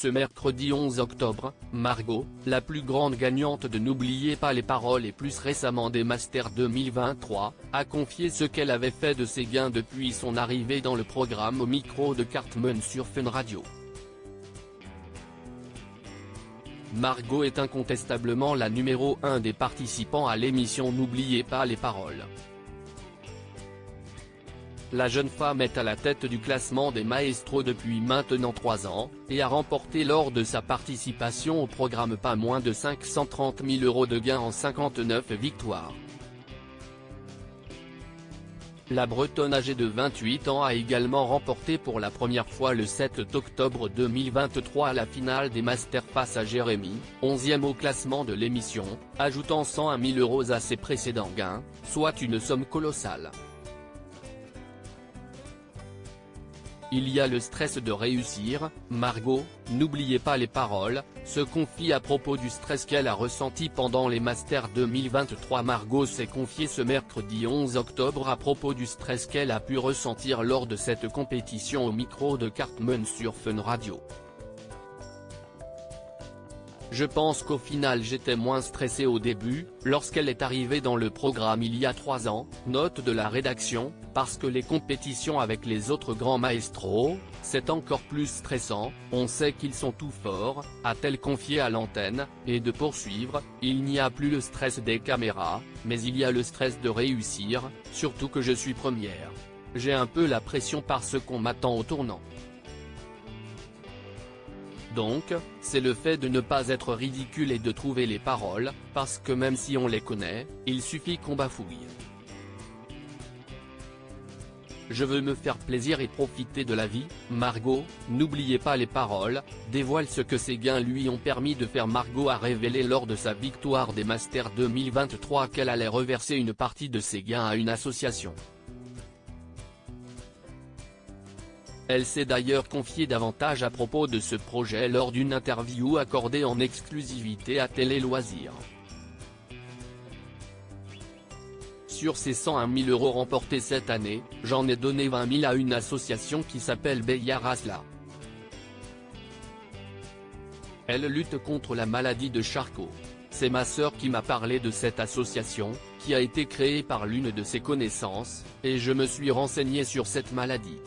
Ce mercredi 11 octobre, Margot, la plus grande gagnante de N'oubliez pas les paroles et plus récemment des Masters 2023, a confié ce qu'elle avait fait de ses gains depuis son arrivée dans le programme au micro de Cartman sur Fun Radio. Margot est incontestablement la numéro 1 des participants à l'émission N'oubliez pas les paroles. La jeune femme est à la tête du classement des maestros depuis maintenant 3 ans, et a remporté lors de sa participation au programme pas moins de 530 000 € de gains en 59 victoires. La Bretonne âgée de 28 ans a également remporté pour la première fois le 7 octobre 2023 la finale des Masters face à Jérémy, 11e au classement de l'émission, ajoutant 101 000 € à ses précédents gains, soit une somme colossale. Il y a le stress de réussir, Margot, n'oubliez pas les paroles, se confie à propos du stress qu'elle a ressenti pendant les Masters 2023. Margot s'est confiée ce mercredi 11 octobre à propos du stress qu'elle a pu ressentir lors de cette compétition au micro de Cartman sur Fun Radio. Je pense qu'au final j'étais moins stressée au début, lorsqu'elle est arrivée dans le programme il y a 3 ans, note de la rédaction, parce que les compétitions avec les autres grands maestros, c'est encore plus stressant, on sait qu'ils sont tout forts, a-t-elle confié à l'antenne, et de poursuivre, il n'y a plus le stress des caméras, mais il y a le stress de réussir, surtout que je suis première. J'ai un peu la pression parce qu'on m'attend au tournant. Donc, c'est le fait de ne pas être ridicule et de trouver les paroles, parce que même si on les connaît, il suffit qu'on bafouille. Je veux me faire plaisir et profiter de la vie, Margot, n'oubliez pas les paroles, dévoile ce que ses gains lui ont permis de faire. Margot a révélé lors de sa victoire des Masters 2023 qu'elle allait reverser une partie de ses gains à une association. Elle s'est d'ailleurs confiée davantage à propos de ce projet lors d'une interview accordée en exclusivité à Télé Loisirs. Sur ces 101 000 € remportés cette année, j'en ai donné 20 000 à une association qui s'appelle Beyar Asla. Elle lutte contre la maladie de Charcot. C'est ma sœur qui m'a parlé de cette association, qui a été créée par l'une de ses connaissances, et je me suis renseigné sur cette maladie.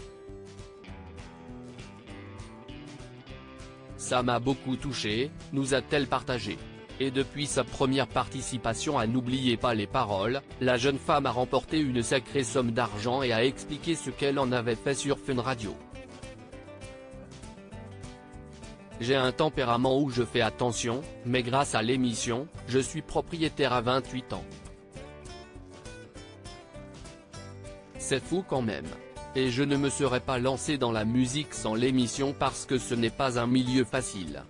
Ça m'a beaucoup touché, nous a-t-elle partagé. Et depuis sa première participation à N'oubliez pas les paroles, la jeune femme a remporté une sacrée somme d'argent et a expliqué ce qu'elle en avait fait sur Fun Radio. J'ai un tempérament où je fais attention, mais grâce à l'émission, je suis propriétaire à 28 ans. C'est fou quand même. Et je ne me serais pas lancé dans la musique sans l'émission parce que ce n'est pas un milieu facile.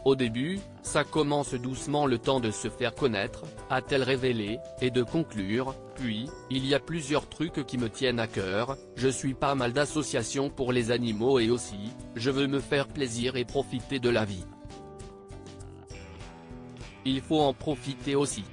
Au début, ça commence doucement le temps de se faire connaître, a-t-elle révélé, et de conclure, puis, il y a plusieurs trucs qui me tiennent à cœur, je suis pas mal d'associations pour les animaux et aussi, je veux me faire plaisir et profiter de la vie. Il faut en profiter aussi.